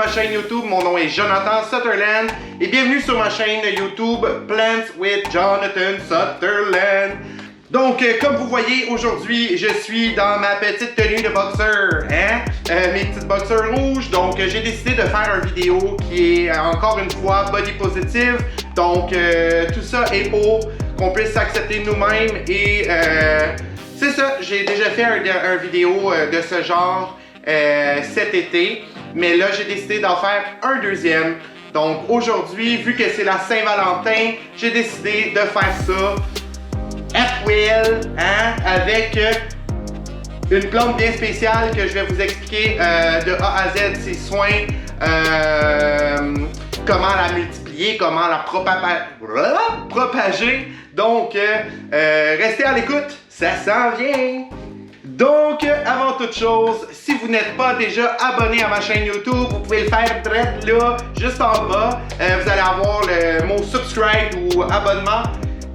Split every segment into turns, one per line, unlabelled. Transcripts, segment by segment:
ma chaîne YouTube. Mon nom est Jonathan Sutherland et bienvenue sur ma chaîne YouTube Plants with Jonathan Sutherland. Donc, comme vous voyez, aujourd'hui, je suis dans ma petite tenue de boxeur, mes petites boxeurs rouges. Donc, j'ai décidé de faire une vidéo qui est, encore une fois, body positive. Donc, tout ça est pour qu'on puisse s'accepter nous-mêmes et c'est ça, j'ai déjà fait un vidéo de ce genre cet été. Mais là, j'ai décidé d'en faire un deuxième. Donc, aujourd'hui, vu que c'est la Saint-Valentin, j'ai décidé de faire ça at will, avec une plante bien spéciale que je vais vous expliquer de A à Z, ses soins, comment la multiplier, comment la propager. Donc, restez à l'écoute, ça s'en vient! Donc, avant toute chose, si vous n'êtes pas déjà abonné à ma chaîne YouTube, vous pouvez le faire direct là, juste en bas. Vous allez avoir le mot subscribe ou abonnement.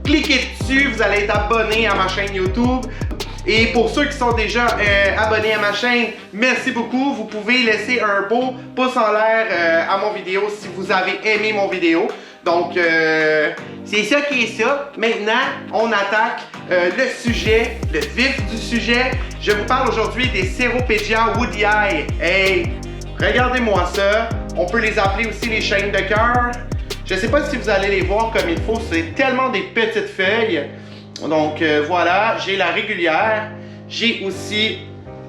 Cliquez dessus, vous allez être abonné à ma chaîne YouTube. Et pour ceux qui sont déjà abonnés à ma chaîne, merci beaucoup. Vous pouvez laisser un beau pouce en l'air à mon vidéo si vous avez aimé mon vidéo. Donc, c'est ça qui est ça. Maintenant, on attaque le sujet, le vif du sujet. Je vous parle aujourd'hui des Ceropegia woodii. Hey, regardez-moi ça. On peut les appeler aussi les chaînes de cœur. Je ne sais pas si vous allez les voir comme il faut. C'est tellement des petites feuilles. Donc, voilà. J'ai la régulière. J'ai aussi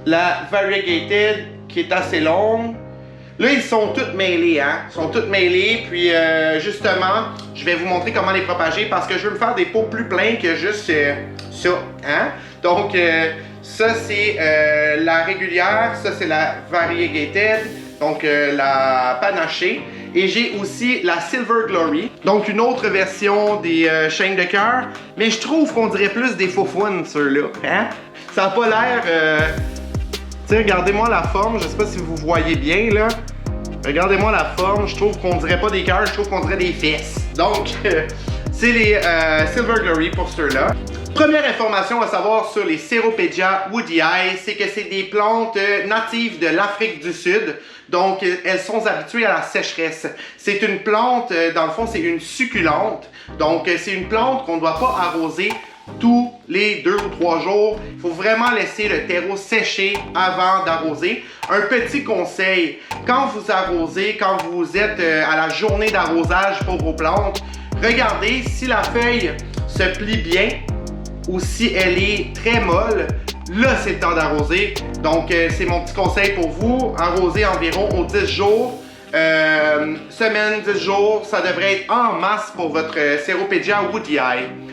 la variegated qui est assez longue. Là, ils sont toutes mêlés, Ils sont toutes mêlés, puis justement, je vais vous montrer comment les propager parce que je veux me faire des pots plus pleins que juste ça, Donc, ça, c'est la régulière, ça, c'est la variegated, donc la panachée. Et j'ai aussi la Silver Glory, donc une autre version des chaînes de cœur, mais je trouve qu'on dirait plus des faufounes, ceux-là, Ça n'a pas l'air... T'sais, regardez-moi la forme, je sais pas si vous voyez bien là. Regardez-moi la forme, je trouve qu'on dirait pas des cœurs, je trouve qu'on dirait des fesses. Donc, c'est les Silver Glory pour ceux-là. Première information à savoir sur les Ceropegia woodii, c'est que c'est des plantes natives de l'Afrique du Sud. Donc, elles sont habituées à la sécheresse. C'est une plante, dans le fond, c'est une succulente. Donc, c'est une plante qu'on ne doit pas arroser tous les 2 ou 3 jours. Il faut vraiment laisser le terreau sécher avant d'arroser. Un petit conseil, quand vous arrosez, quand vous êtes à la journée d'arrosage pour vos plantes, regardez si la feuille se plie bien ou si elle est très molle. Là, c'est le temps d'arroser. Donc, c'est mon petit conseil pour vous. Arroser environ aux 10 jours. Semaine, 10 jours, ça devrait être en masse pour votre Ceropegia woodii.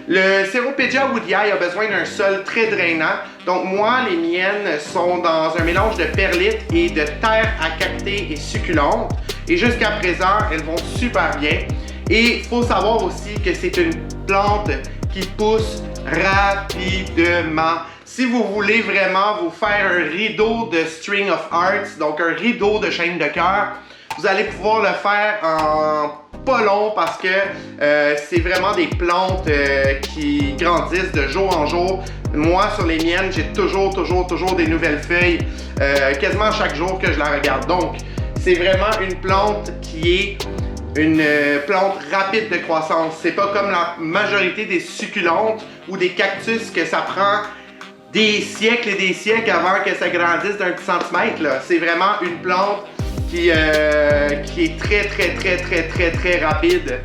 Le Ceropegia woodii a besoin d'un sol très drainant. Donc moi, les miennes sont dans un mélange de perlite et de terre à cactée et succulente. Et jusqu'à présent, elles vont super bien. Et il faut savoir aussi que c'est une plante qui pousse rapidement. Si vous voulez vraiment vous faire un rideau de String of Hearts, donc un rideau de chaîne de cœur, vous allez pouvoir le faire en pas long parce que c'est vraiment des plantes qui grandissent de jour en jour. Moi, sur les miennes, j'ai toujours des nouvelles feuilles, quasiment chaque jour que je la regarde. Donc, c'est vraiment une plante qui est une plante rapide de croissance. C'est pas comme la majorité des succulentes ou des cactus que ça prend des siècles et des siècles avant que ça grandisse d'un petit centimètre. C'est vraiment une plante qui est très rapide.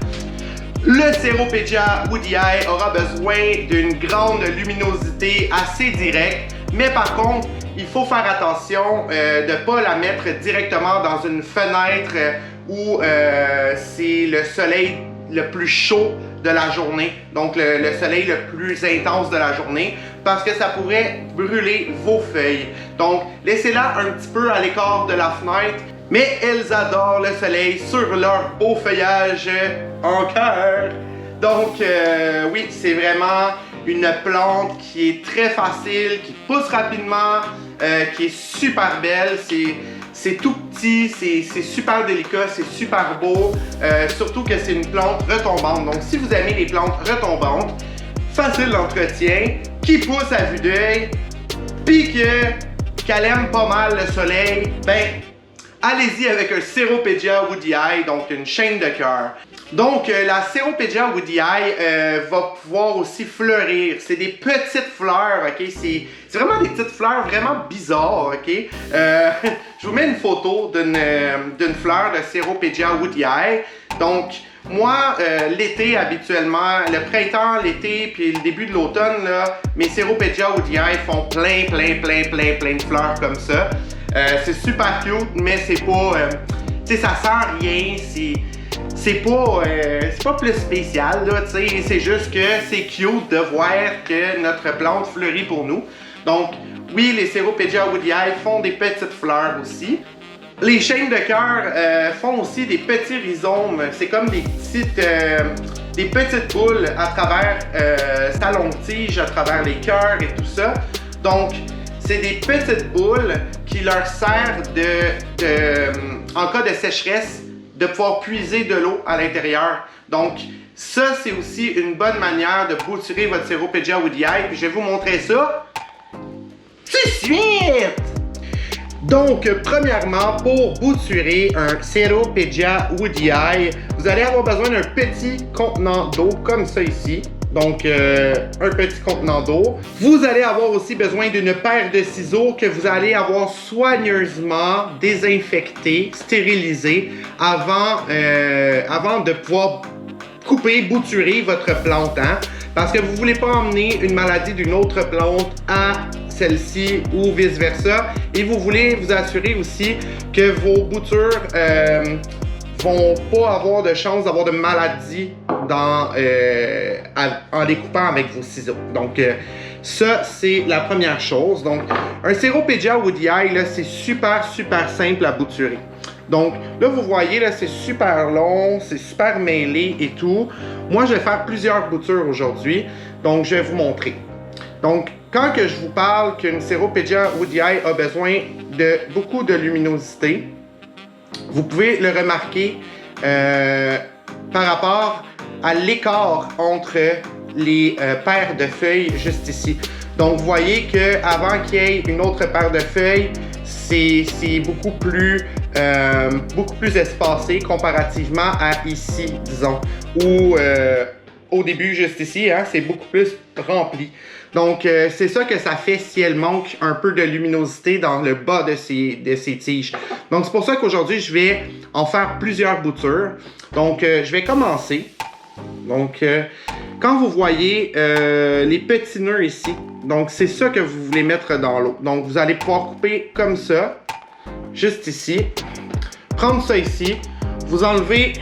Le Ceropegia woodii aura besoin d'une grande luminosité assez directe, mais par contre, il faut faire attention de ne pas la mettre directement dans une fenêtre où c'est le soleil le plus chaud de la journée, donc le soleil le plus intense de la journée, parce que ça pourrait brûler vos feuilles. Donc, laissez-la un petit peu à l'écart de la fenêtre. Mais elles adorent le soleil sur leur beau feuillage en cœur. Donc, oui, c'est vraiment une plante qui est très facile, qui pousse rapidement, qui est super belle. C'est tout petit, c'est super délicat, c'est super beau. Surtout que c'est une plante retombante. Donc, si vous aimez les plantes retombantes, facile d'entretien, qui pousse à vue d'œil, puis qu'elle aime pas mal le soleil, ben, allez-y avec un Ceropegia woodii, donc une chaîne de cœur. Donc, la Ceropegia woodii va pouvoir aussi fleurir. C'est des petites fleurs, ok? C'est vraiment des petites fleurs vraiment bizarres, ok? Je vous mets une photo d'une fleur de Ceropegia woodii. Donc, moi, l'été, habituellement, le printemps, l'été, puis le début de l'automne, là, mes Ceropegia woodii font plein de fleurs comme ça. C'est super cute, mais c'est pas... tu sais, ça sent rien, c'est pas plus spécial, là, tu sais, c'est juste que c'est cute de voir que notre plante fleurit pour nous. Donc, oui, les Ceropegia woodii font des petites fleurs aussi. Les chaînes de cœur font aussi des petits rhizomes. C'est comme des petites boules à travers sa longue tige, à travers les cœurs et tout ça. Donc, c'est des petites boules qui leur servent en cas de sécheresse, de pouvoir puiser de l'eau à l'intérieur. Donc, ça, c'est aussi une bonne manière de bouturer votre Ceropegia woodii. Puis, je vais vous montrer ça tout de suite! Donc, premièrement, pour bouturer un Ceropegia woodii, vous allez avoir besoin d'un petit contenant d'eau, comme ça ici. Donc, un petit contenant d'eau. Vous allez avoir aussi besoin d'une paire de ciseaux que vous allez avoir soigneusement désinfectés, stérilisés, avant de pouvoir couper, bouturer votre plante. Hein? Parce que vous ne voulez pas emmener une maladie d'une autre plante à celle-ci ou vice-versa. Et vous voulez vous assurer aussi que vos boutures vont pas avoir de chance d'avoir de maladie en les coupant avec vos ciseaux. Donc, ça, c'est la première chose. Donc, un Ceropegia woodii, là, c'est super simple à bouturer. Donc, là, vous voyez, là, c'est super long, c'est super mêlé et tout. Moi, je vais faire plusieurs boutures aujourd'hui. Donc, je vais vous montrer. Donc, quand que je vous parle qu'une Ceropegia woodii a besoin de beaucoup de luminosité, vous pouvez le remarquer par rapport à l'écart entre les paires de feuilles juste ici. Donc, vous voyez qu'avant qu'il y ait une autre paire de feuilles, c'est beaucoup plus espacé comparativement à ici, disons, où au début, juste ici, hein, c'est beaucoup plus rempli. Donc, c'est ça que ça fait si elle manque un peu de luminosité dans le bas de ses tiges. Donc, c'est pour ça qu'aujourd'hui, je vais en faire plusieurs boutures. Donc, je vais commencer. Donc, quand vous voyez les petits nœuds ici, donc c'est ça que vous voulez mettre dans l'eau. Donc, vous allez pouvoir couper comme ça, juste ici. Prendre ça ici. Vous enlevez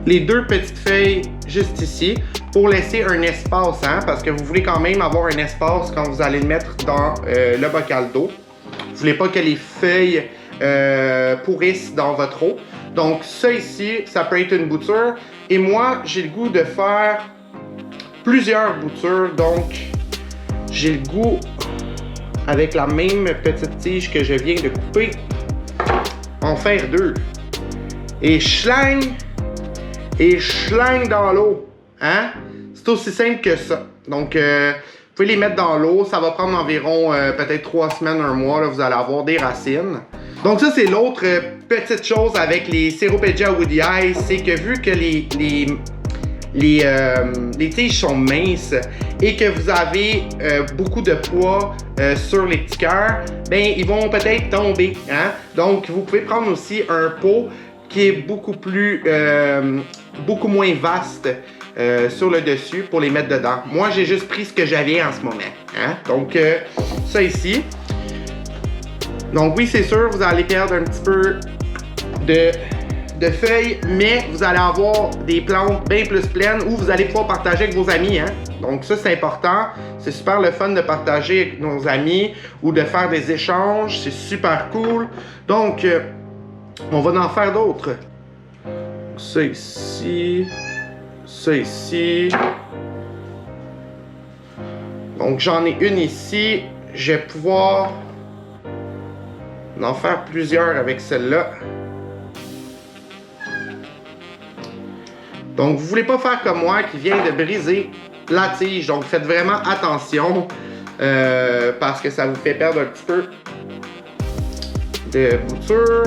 les deux petites feuilles juste ici pour laisser un espace, hein, parce que vous voulez quand même avoir un espace quand vous allez le mettre dans le bocal d'eau. Vous ne voulez pas que les feuilles pourrissent dans votre eau. Donc ça ici, ça peut être une bouture. Et moi, j'ai le goût de faire plusieurs boutures. Donc, j'ai le goût, avec la même petite tige que je viens de couper, en faire deux. Et schlang dans l'eau. Hein? C'est aussi simple que ça. Donc, vous pouvez les mettre dans l'eau. Ça va prendre environ peut-être 3 semaines, 1 mois. Là, vous allez avoir des racines. Donc, ça, c'est l'autre petite chose avec les Ceropegia woodii. C'est que vu que les tiges sont minces et que vous avez beaucoup de poids sur les petits cœurs, ben, ils vont peut-être tomber. Hein? Donc, vous pouvez prendre aussi un pot qui est beaucoup moins vaste sur le dessus pour les mettre dedans. Moi, j'ai juste pris ce que j'avais en ce moment. Hein? Donc, ça ici. Donc, oui, c'est sûr, vous allez perdre un petit peu de feuilles, mais vous allez avoir des plantes bien plus pleines où vous allez pouvoir partager avec vos amis. Hein? Donc, ça, c'est important. C'est super le fun de partager avec nos amis ou de faire des échanges. C'est super cool. Donc, on va en faire d'autres. Ça ici. Ça ici. Donc, j'en ai une ici. Je vais pouvoir en faire plusieurs avec celle-là. Donc, vous ne voulez pas faire comme moi qui vient de briser la tige. Donc, faites vraiment attention parce que ça vous fait perdre un petit peu de bouture.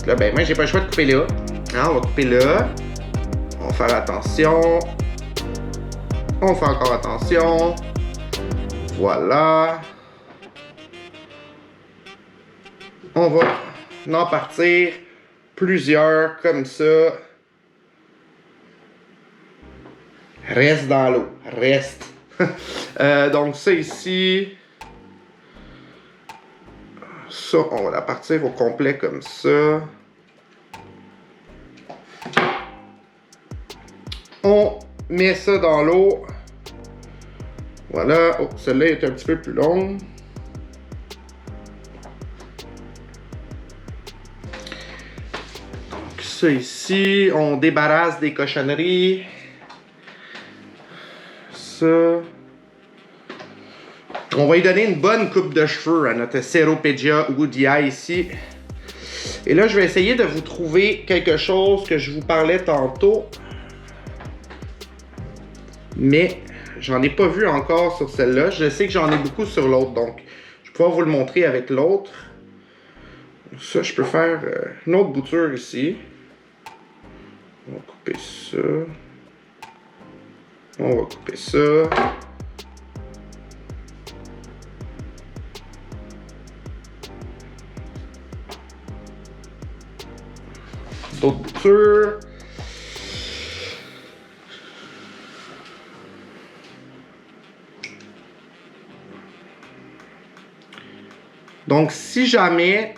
Là, ben, moi, j'ai pas le choix de couper là. Hein, on va couper là. On va faire attention. On fait encore attention. Voilà. On va en partir plusieurs comme ça. Reste dans l'eau. Reste. Donc ça ici. Ça, on va la partir au complet comme ça. On met ça dans l'eau. Voilà. Oh, celle-là est un petit peu plus longue. Donc ça ici, on débarrasse des cochonneries. Ça. On va lui donner une bonne coupe de cheveux à notre Ceropegia woodii ici. Et là, je vais essayer de vous trouver quelque chose que je vous parlais tantôt. Mais j'en ai pas vu encore sur celle-là. Je sais que j'en ai beaucoup sur l'autre, donc je vais pouvoir vous le montrer avec l'autre. Ça, je peux faire une autre bouture ici. On va couper ça. On va couper ça. D'autres boutures. Donc, si jamais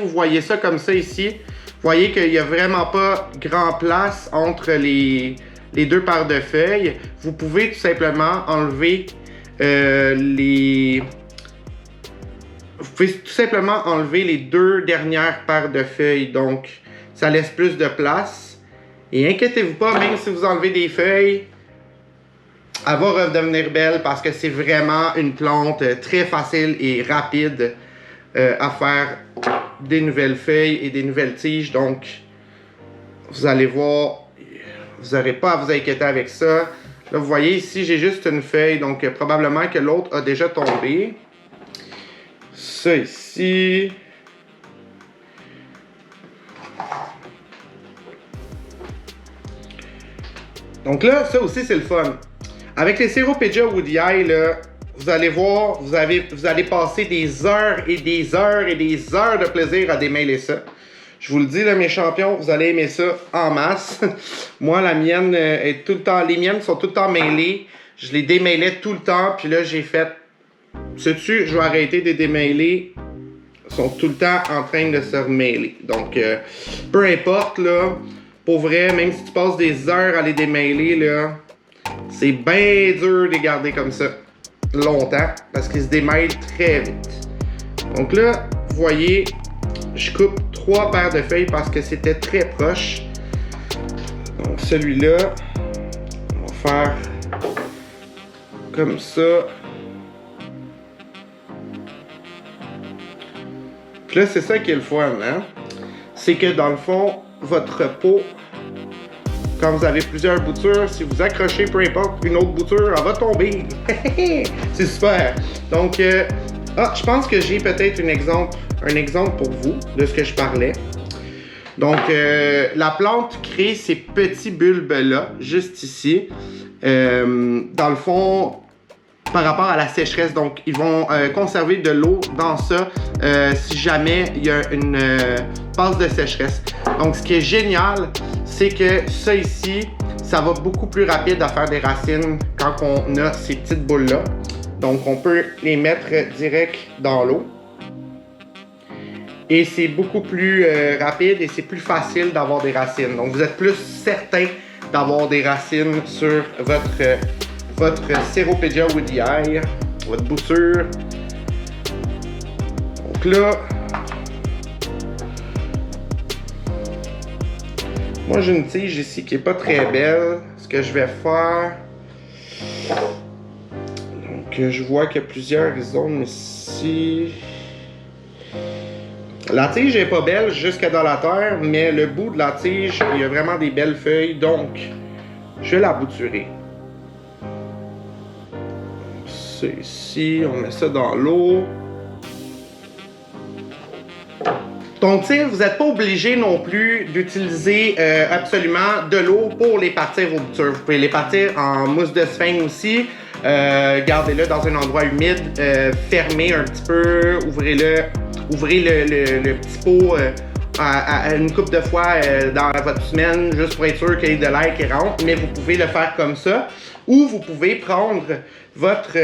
vous voyez ça comme ça ici, vous voyez qu'il n'y a vraiment pas grand place entre les deux paires de feuilles. Vous pouvez tout simplement enlever Vous pouvez tout simplement enlever les deux dernières paires de feuilles. Donc, ça laisse plus de place. Et inquiétez-vous pas, même si vous enlevez des feuilles, elle va redevenir belle parce que c'est vraiment une plante très facile et rapide à faire des nouvelles feuilles et des nouvelles tiges. Donc, vous allez voir, vous n'aurez pas à vous inquiéter avec ça. Là, vous voyez ici, j'ai juste une feuille, donc probablement que l'autre a déjà tombé. Ça ici. Donc là, ça aussi, c'est le fun. Avec les Ceropegia woodii, là, vous allez voir, vous allez passer des heures et des heures et des heures de plaisir à démêler ça. Je vous le dis, là, mes champions, vous allez aimer ça en masse. Moi, la mienne est tout le temps... Les miennes sont tout le temps mêlées. Je les démêlais tout le temps. Puis là, j'ai fait... Sais-tu, je vais arrêter de les démêler. Ils sont tout le temps en train de se remêler. Donc, peu importe, là. Pour vrai, même si tu passes des heures à les démêler, là... C'est bien dur de les garder comme ça longtemps parce qu'ils se démêlent très vite. Donc là, vous voyez, je coupe 3 paires de feuilles parce que c'était très proche. Donc celui-là, on va faire comme ça. Puis là, c'est ça qui est le fun, hein? C'est que dans le fond, votre peau, quand vous avez plusieurs boutures, si vous accrochez peu importe une autre bouture, elle va tomber. C'est super. Donc, je pense que j'ai peut-être un exemple pour vous de ce que je parlais. Donc, la plante crée ces petits bulbes-là, juste ici. Dans le fond, par rapport à la sécheresse, donc ils vont conserver de l'eau dans ça si jamais il y a une passe de sécheresse. Donc, ce qui est génial, c'est que ça ici, ça va beaucoup plus rapide à faire des racines quand on a ces petites boules-là. Donc, on peut les mettre direct dans l'eau. Et c'est beaucoup plus rapide et c'est plus facile d'avoir des racines. Donc, vous êtes plus certain d'avoir des racines sur votre Ceropegia woodii, votre bouture. Donc là, moi j'ai une tige ici qui est pas très belle. Ce que je vais faire, donc je vois qu'il y a plusieurs zones ici. La tige est pas belle jusque dans la terre, mais le bout de la tige, il y a vraiment des belles feuilles, donc je vais la bouturer. C'est ici, on met ça dans l'eau. Donc, tu sais, vous n'êtes pas obligé non plus d'utiliser absolument de l'eau pour les partir vos boutures. Vous pouvez les partir en mousse de sphinx aussi. Gardez-le dans un endroit humide, fermez un petit peu, ouvrez le petit pot à une couple de fois dans votre semaine, juste pour être sûr qu'il y ait de l'air qui rentre, mais vous pouvez le faire comme ça. Ou vous pouvez prendre votre,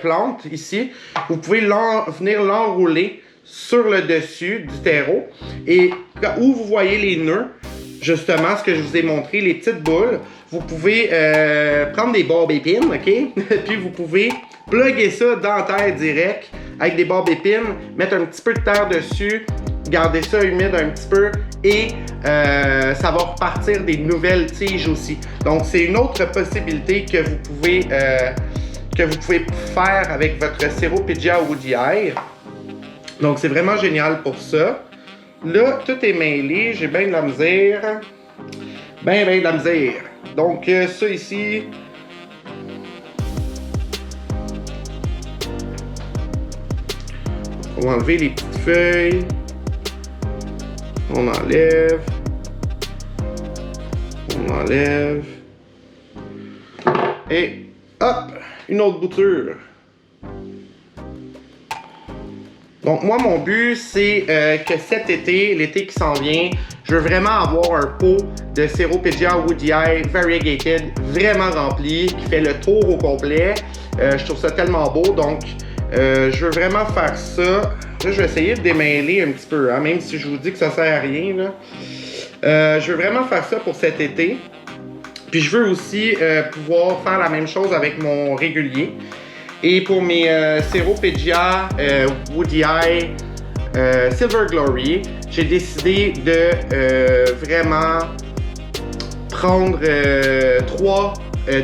plante ici, vous pouvez venir l'enrouler sur le dessus du terreau et où vous voyez les nœuds, justement ce que je vous ai montré, les petites boules, vous pouvez prendre des barbes épines, ok? Puis vous pouvez plugger ça dans la terre direct avec des barbes épines, mettre un petit peu de terre dessus, garder ça humide un petit peu et ça va repartir des nouvelles tiges aussi. Donc c'est une autre possibilité que vous pouvez faire avec votre Ceropegia woodii. Donc c'est vraiment génial pour ça. Là, tout est mêlé, j'ai bien de la misère. Ben de la misère. Donc ça ici. On va enlever les petites feuilles. On enlève. On enlève. Et hop! Une autre bouture. Donc moi, mon but, c'est que cet été, l'été qui s'en vient, je veux vraiment avoir un pot de Ceropegia woodii variegated vraiment rempli, qui fait le tour au complet. Je trouve ça tellement beau, donc je veux vraiment faire ça. Là, je vais essayer de démêler un petit peu, hein, même si je vous dis que ça sert à rien. Là. Je veux vraiment faire ça pour cet été. Puis je veux aussi pouvoir faire la même chose avec mon régulier. Et pour mes Ceropegia woodii Silver Glory, j'ai décidé de vraiment prendre 3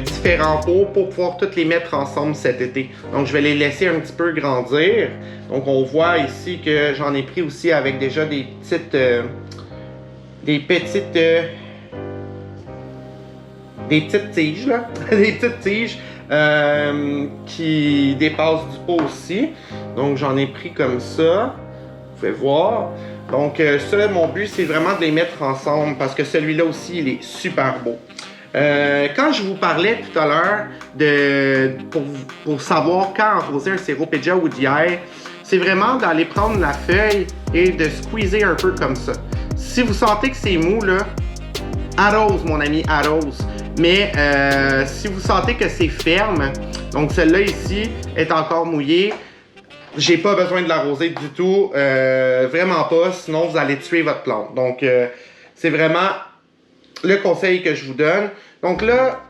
différents pots pour pouvoir toutes les mettre ensemble cet été. Donc je vais les laisser un petit peu grandir. Donc on voit ici que j'en ai pris aussi avec déjà des petites tiges là, des petites tiges qui dépassent du pot aussi. Donc j'en ai pris comme ça. Vous pouvez voir. Donc ça, mon but, c'est vraiment de les mettre ensemble parce que celui-là aussi, il est super beau. Quand je vous parlais tout à l'heure pour savoir quand arroser un Ceropegia woodii, c'est vraiment d'aller prendre la feuille et de squeezer un peu comme ça. Si vous sentez que c'est mou, là, arrose, mon ami, arrose. Mais si vous sentez que c'est ferme, donc celle-là ici est encore mouillée, j'ai pas besoin de l'arroser du tout, vraiment pas, sinon vous allez tuer votre plante. Donc c'est vraiment le conseil que je vous donne. Donc là,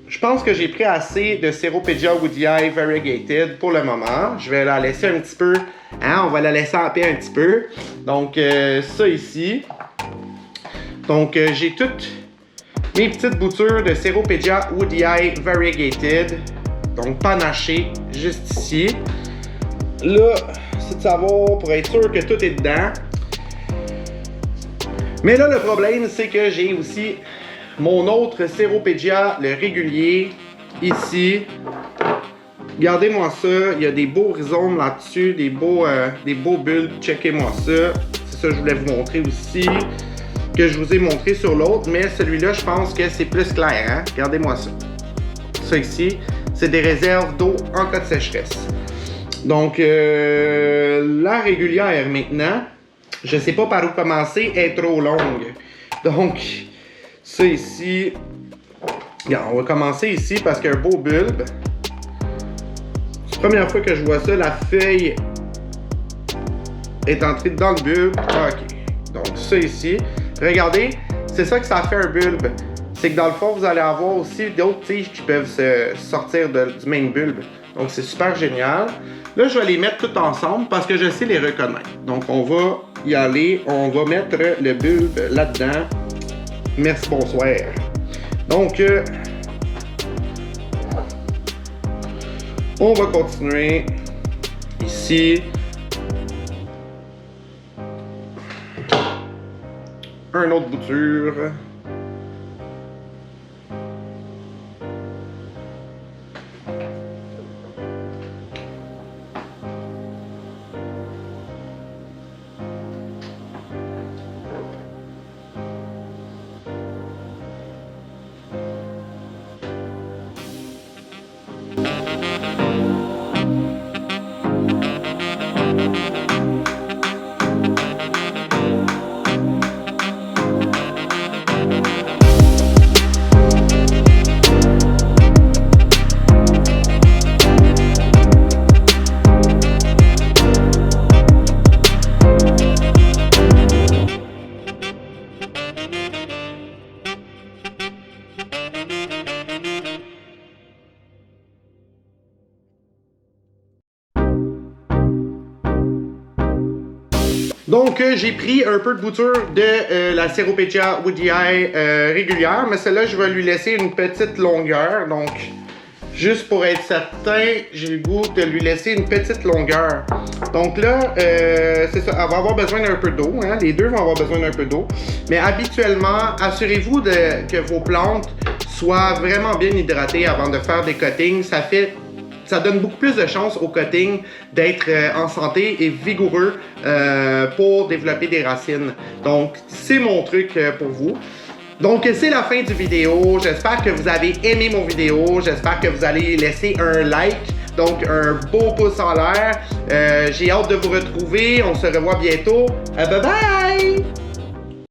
je pense que j'ai pris assez de Ceropegia woodii variegated pour le moment. Je vais la laisser un petit peu, hein, on va la laisser en paix un petit peu. Donc ça ici. Donc j'ai toutes mes petites boutures de Ceropegia woodii variegated, donc panachées, juste ici. Là, c'est de savoir pour être sûr que tout est dedans. Mais là, le problème, c'est que j'ai aussi mon autre Ceropegia, le régulier, ici. Regardez-moi ça, il y a des beaux rhizomes là-dessus, des beaux bulbes. Checkez-moi ça. C'est ça que je voulais vous montrer aussi, que je vous ai montré sur l'autre, mais celui-là, je pense que c'est plus clair, hein? Regardez-moi ça. Ça ici, c'est des réserves d'eau en cas de sécheresse. Donc, la régulière maintenant, je ne sais pas par où commencer, elle est trop longue. Donc, ça ici, regarde, on va commencer ici parce qu'il y a un beau bulbe. C'est la première fois que je vois ça, la feuille est entrée dans le bulbe. Ok, donc ça ici. Regardez, c'est ça que ça fait un bulbe. C'est que dans le fond, vous allez avoir aussi d'autres tiges qui peuvent sortir du même bulbe. Donc c'est super génial. Là, je vais les mettre toutes ensemble parce que je sais les reconnaître. Donc on va y aller, on va mettre le bulbe là-dedans. Merci, bonsoir. Donc, on va continuer ici. Un autre bouture. Donc, j'ai pris un peu de bouture de la Ceropegia woodii régulière, mais celle-là, je vais lui laisser une petite longueur. Donc, juste pour être certain, j'ai le goût de lui laisser une petite longueur. Donc là, c'est ça, elle va avoir besoin d'un peu d'eau. Hein? Les deux vont avoir besoin d'un peu d'eau. Mais habituellement, assurez-vous que vos plantes soient vraiment bien hydratées avant de faire des cuttings. Ça donne beaucoup plus de chances au cutting d'être en santé et vigoureux pour développer des racines. Donc, c'est mon truc pour vous. Donc, c'est la fin du vidéo. J'espère que vous avez aimé mon vidéo. J'espère que vous allez laisser un like. Donc, un beau pouce en l'air. J'ai hâte de vous retrouver. On se revoit bientôt. Bye bye!